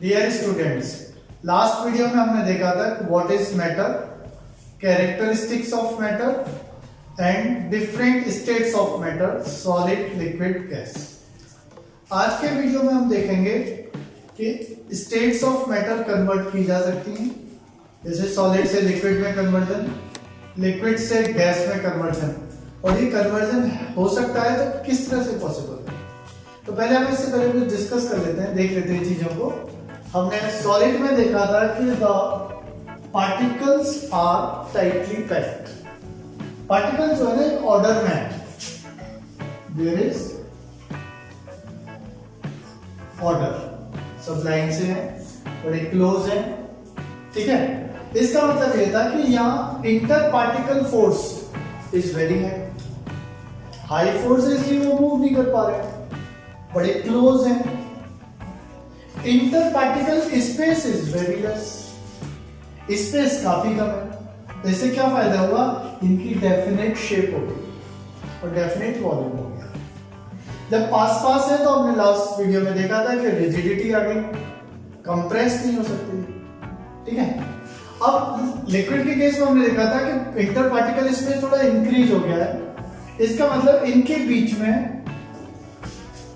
Dear students, last video में हमने देखा था what is matter, characteristics of matter and different states of matter, solid, liquid, gas. आज के वीडियो में हम देखेंगे कि स्टेट्स ऑफ मैटर कन्वर्ट की जा सकती हैं, जैसे सॉलिड से लिक्विड में कन्वर्जन, लिक्विड से गैस में कन्वर्जन, और ये कन्वर्जन हो सकता है तो किस तरह से पॉसिबल है। तो पहले हम इससे पहले कुछ डिस्कस कर लेते हैं, देख लेते हैं चीजों को। हमने सॉलिड में देखा था कि the particles are tightly packed. Particles जो है ना एक ऑर्डर में है, देयर इज ऑर्डर, सब लाइन से है और एक क्लोज है, ठीक है। इसका मतलब ये था कि यहाँ inter particle force is very high force है, इसलिए वो मूव नहीं कर पा रहे, बड़े क्लोज हैं। Inter particle space is very less, space काफी कम है। तो इससे क्या फायदा हुआ, इनकी डेफिनेट शेप हो गई और डेफिनेट वॉल्यूम हो गया। जब पास पास है तो हमने लास्ट वीडियो में देखा था कि रिजिडिटी आ गई, कंप्रेस नहीं हो सकती, ठीक है। अब लिक्विड के केस में हमने देखा था कि इंटर पार्टिकल स्पेस थोड़ा इंक्रीज हो गया है, इसका मतलब इनके बीच में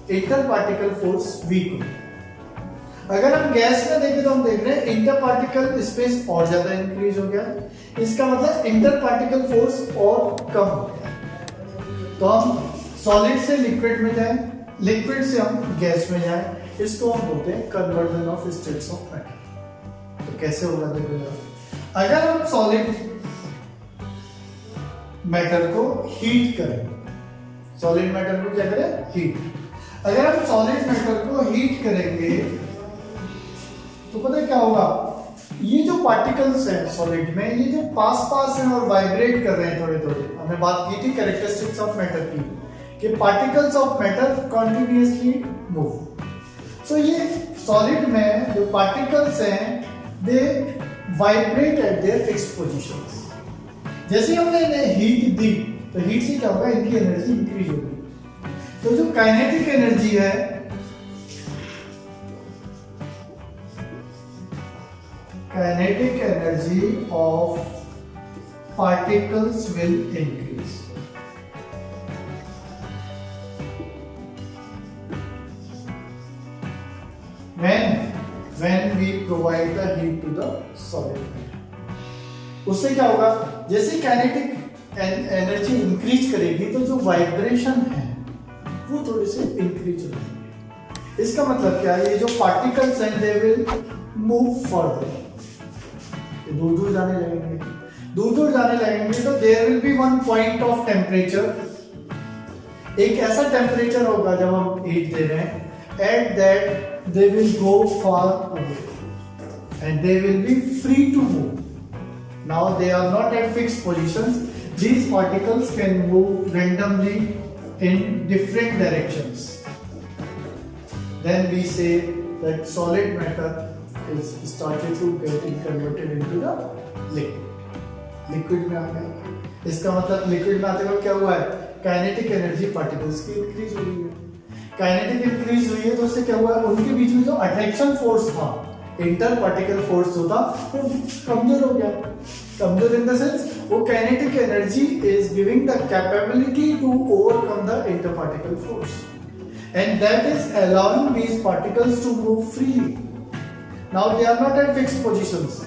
इंटर पार्टिकल फोर्स वीक हो। अगर हम गैस में देखें तो हम देख रहे हैं इंटर पार्टिकल स्पेस और ज्यादा इंक्रीज हो गया, इसका मतलब इंटर पार्टिकल फोर्स और कम हो गया। तो हम सॉलिड से लिक्विड में जाएं, लिक्विड से हम गैस में जाएं, इसको हम बोलते हैं conversion of states of matter. तो कैसे होगा देखो, अगर हम सॉलिड मैटर को हीट करें, सॉलिड मैटर को क्या करें, हीट। अगर हम सॉलिड मैटर को हीट करेंगे तो पता है क्या होगा, ये जो पार्टिकल्स हैं सॉलिड में, ये जो पास पास हैं और वाइब्रेट कर रहे हैं थोड़े थोड़े, हमने बात की थी कैरेक्टरिस्टिक्स ऑफ मैटर की कि particles of matter continuously move. So ये सॉलिड में जो पार्टिकल्स हैं they vibrate at their fixed positions. जैसे हमने इन्हें हीट दी तो हीट से क्या होगा, इनकी एनर्जी इंक्रीज होगी। तो जो काइनेटिक एनर्जी है, kinetic energy of particles will increase. when we provide the heat to the solid। उससे क्या होगा, जैसे काइनेटिक एनर्जी इंक्रीज करेगी तो जो वाइब्रेशन है वो थोड़े से इंक्रीज हो जाएंगे। इसका मतलब क्या है, ये जो पार्टिकल्स हैं दे विल मूव फर्दर, दूर दूर जाने लगेंगे, दूर दूर जाने लगेंगे तो there will be one point of temperature. एक ऐसा टेम्परेचर होगा जब हम हीट दे रहे हैं, at that they will go far away and they will be free to move. Now they are not at fixed positions, these particles can move randomly in different directions. Then we say that solid matter is started to get converted into the liquid. Liquid में आ गया, इसका मतलब liquid में आते वक्त क्या हुआ है, काइनेटिक एनर्जी पार्टिकल्स की इंक्रीज हो गई है। काइनेटिक इंक्रीज हुई है तो उससे क्या हुआ है, उनके बीच में जो अट्रैक्शन फोर्स था, इंटर पार्टिकल फोर्स जो था वो कमजोर हो गया। कमजोर इन द सेंस वो kinetic energy is giving the capability to overcome the inter particle force and that is allowing these particles to move freely. Now they are not at fixed positions.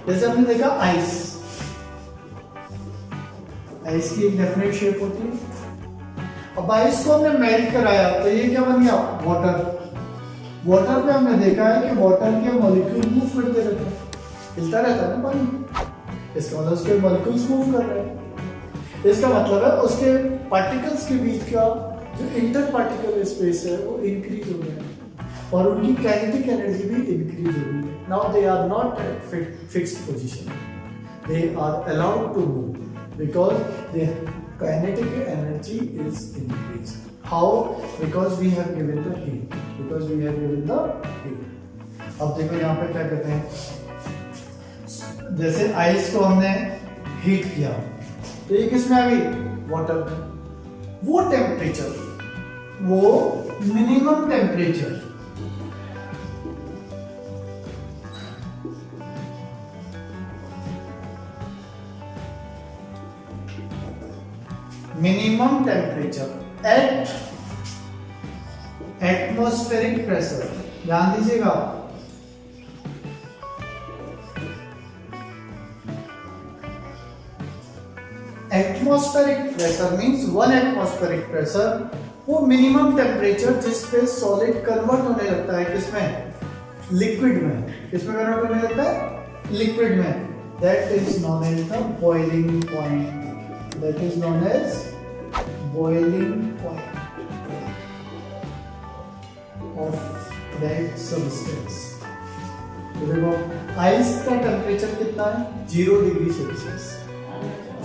जैसे हमने देखा ice, ice की एक definite shape होती है। अब ice को हमने मेल्ट कराया तो ये क्या बन गया, वाटर। वाटर पे हमने देखा है कि वाटर के मॉलिक्यूल मूव करते रहते हैं, हिलता रहता है ना पानी, इसका मतलब उसके मॉलिक्यूल्स मूव कर रहे हैं। इसका मतलब है उसके पार्टिकल्स के बीच का जो इंटर पार्टिकल स्पेस है वो इंक्रीज हो गया है और उनकी काइनेटिक एनर्जी भी इंक्रीज हो गई है। Now they are not at fixed position, they are allowed to move because they kinetic energy is increased. How? Because we have given the heat. Because we have given the heat. अब देखो यहाँ पे क्या कहते हैं, जैसे ice को हमने हीट किया तो ये किसमें आ गई, वाटर में। वो टेम्परेचर, वो minimum temperature minimum temperature at atmospheric pressure, ध्यान दीजिएगा, atmospheric pressure means 1 atmospheric pressure, वो मिनिमम टेम्परेचर जिस पे सॉलिड कन्वर्ट होने लगता है किसमें, लिक्विड में, किसमें कन्वर्ट होने लगता है, लिक्विड में, that is known as the boiling point, that is known as boiling point of that substance. तो देखो आइस का टेम्परेचर कितना है, 0 डिग्री सेल्सियस,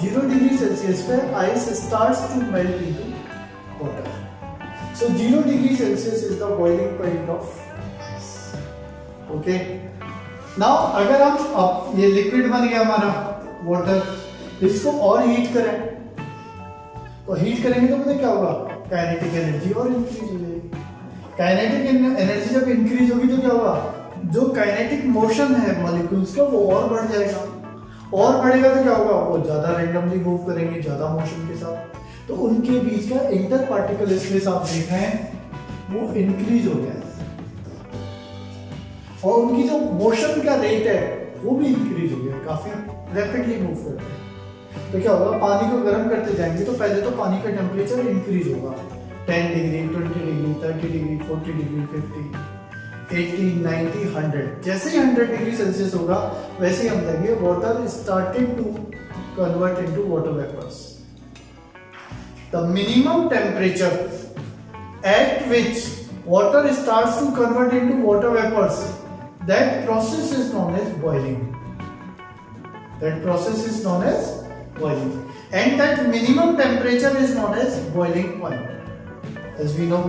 0 डिग्री सेल्सियस पे ice starts to melt into water, so 0 degree Celsius is the boiling point of ice. Okay, now अगर हम अब ये लिक्विड बन गया हमारा वाटर, इसको और हीट करें, तो हीट करेंगे तो पता क्या होगा, काइनेटिक एनर्जी और इंक्रीज हो जाएगी। काइनेटिक एनर्जी जब इंक्रीज होगी तो क्या होगा, जो काइनेटिक मोशन है मॉलिक्यूल्स का वो और बढ़ जाएगा, और बढ़ेगा तो क्या होगा, वो ज्यादा रैंडमली मूव करेंगे, ज्यादा मोशन के साथ, तो उनके बीच का इंटर पार्टिकल स्पेस आप देख रहे हैं वो इंक्रीज हो गया है, और उनकी जो मोशन का रेट है वो भी इंक्रीज हो गया, काफी रैपिडली मूव करते हैं। तो क्या होगा, पानी को गर्म करते जाएंगे तो पहले तो पानी का टेम्परेचर इंक्रीज होगा, 10 डिग्री, 20 डिग्री, 30 डिग्री, 40 डिग्री, 50, 80, 90, 100, जैसे ही 100 डिग्री सेल्सियस होगा वैसे ही हम देखेंगे water started to convert into water vapours. The minimum temperature at which water starts to convert into water vapors, that process is known as boiling. That process is known as boiling, and that minimum temperature is known as boiling point. As we know,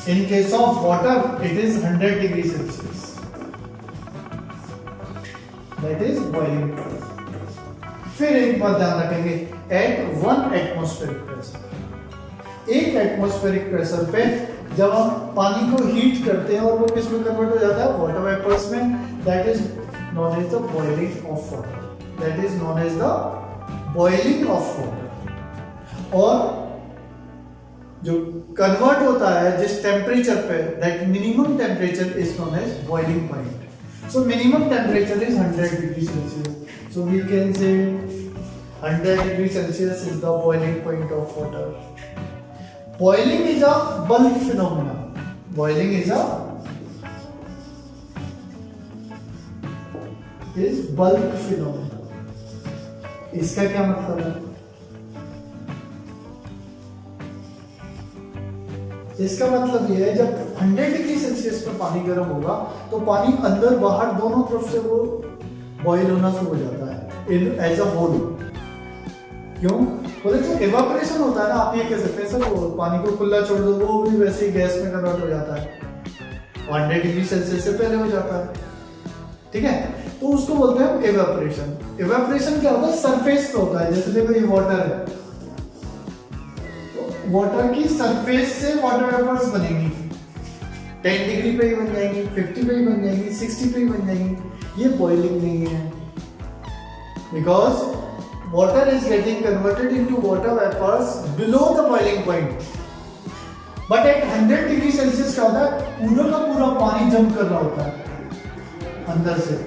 in case of water it is 100 degrees Celsius, that is boiling point. फिर एक बात ध्यान रखेंगे, at 1 atmospheric pressure, 1 atmospheric pressure पे जब हम पानी को हीट करते हैं और वो किस में कन्वर्ट हो जाता है, वाटर वेपर्स में, that is known as the boiling of water, that is known as the boiling of water. और जो कन्वर्ट होता है जिस टेम्परेचर पे, that minimum temperature is known as boiling point. So minimum temperature is 100 degree Celsius, so we can say 100 degree Celsius is the boiling point of water. Boiling is a bulk phenomenon. Boiling is bulk phenomenon. इसका क्या मतलब है? इसका मतलब ये है जब 100 degree Celsius पर पानी गर्म होगा तो पानी अंदर बाहर दोनों तरफ से वो बॉईल होना शुरू हो जाता है एज अ होल। क्यों? बोले जो एवापोरेशन होता है ना, आप ये कह सकते हैं सर वो पानी को खुला छोड़ दो वो भी वैसे ही गैस में कन्वर्ट हो जाता है, 100 डिग्री सेल्सियस से पहले हो जाता है, ठीक है, तो उसको बोलते हैं एवापोरेशन। एवापोरेशन क्या होता है, सरफेस पे होता है, जैसे देखो ये वाटर है, तो वाटर की सरफेस से वाटर वेपर्स बनेंगी, 10 डिग्री पे ही बन जाएंगी, 50 पे ही बन जाएंगी, 60 पे ही बन जाएंगी। ये बॉइलिंग नहीं है, because water is getting converted into water vapors below the boiling point. But at 100 degree Celsius क्या होता है, पूरा का पूरा पानी जम कर रहा होता है अंदर से।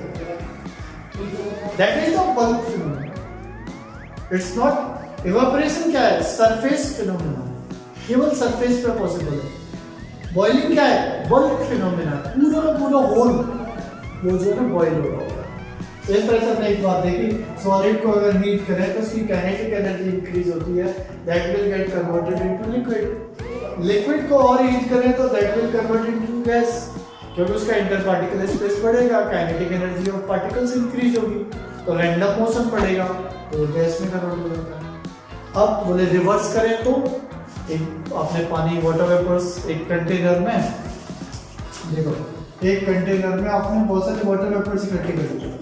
That is the bulk phenomenon. It's not evaporation, क्या है, surface phenomenon, केवल surface पे possible है। Boiling क्या है, bulk phenomenon, पूरा का पूरा whole वो जो है ना boil हो रहा होता है। इस तरह से हमने एक बात देखी, सॉलिड को अगर हीट करें तो उसकी काइनेटिक एनर्जी इंक्रीज होती है, that will get converted into liquid. Liquid को और हीट करें तो that will convert into gas, क्योंकि उसका इंटर पार्टिकल स्पेस बढ़ेगा, kinetic energy of particles increase होगी, तो रैंडम मोशन बढ़ेगा, तो गैस में कन्वर्ट हो जाता है। अब बोले रिवर्स करें तो एक आपने पानी वाटर वेपर्स एक कंटेनर में, देखो एक कंटेनर में आपने बहुत सारे वाटर वेपर्स इकट्ठे कर दिए।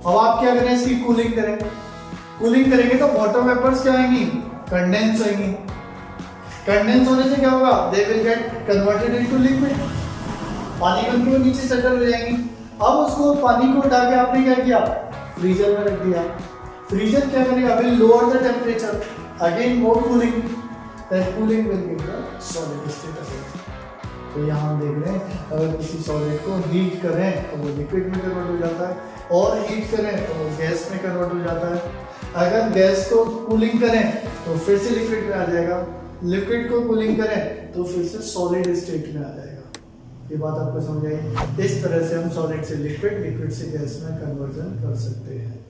अब आप क्या करें, इसकी कूलिंग करें, कूलिंग करेंगे तो वाटर वेपर्स क्या आएंगी, कंडेंस होंगी। कंडेंस होने से क्या होगा, they will get converted into liquid, पानी बन के नीचे सेटल हो जाएंगी। अब उसको पानी को उठा के आपने क्या किया, फ्रीजर में रख दिया। फ्रीजर क्या करेगा, will lower the temperature, again more cooling, that cooling will give the solid state again. तो यहाँ हम देख रहे हैं अगर किसी सॉलिड को हीट करें तो वो लिक्विड में कन्वर्ट हो जाता है, और हीट करें तो वो गैस में कन्वर्ट हो जाता है। अगर गैस को कूलिंग करें तो फिर से लिक्विड में आ जाएगा, लिक्विड को कूलिंग करें तो फिर से सॉलिड स्टेट में आ जाएगा। ये बात आपको समझ आई? इस तरह से हम सॉलिड से लिक्विड, लिक्विड से गैस में कन्वर्जन कर सकते हैं।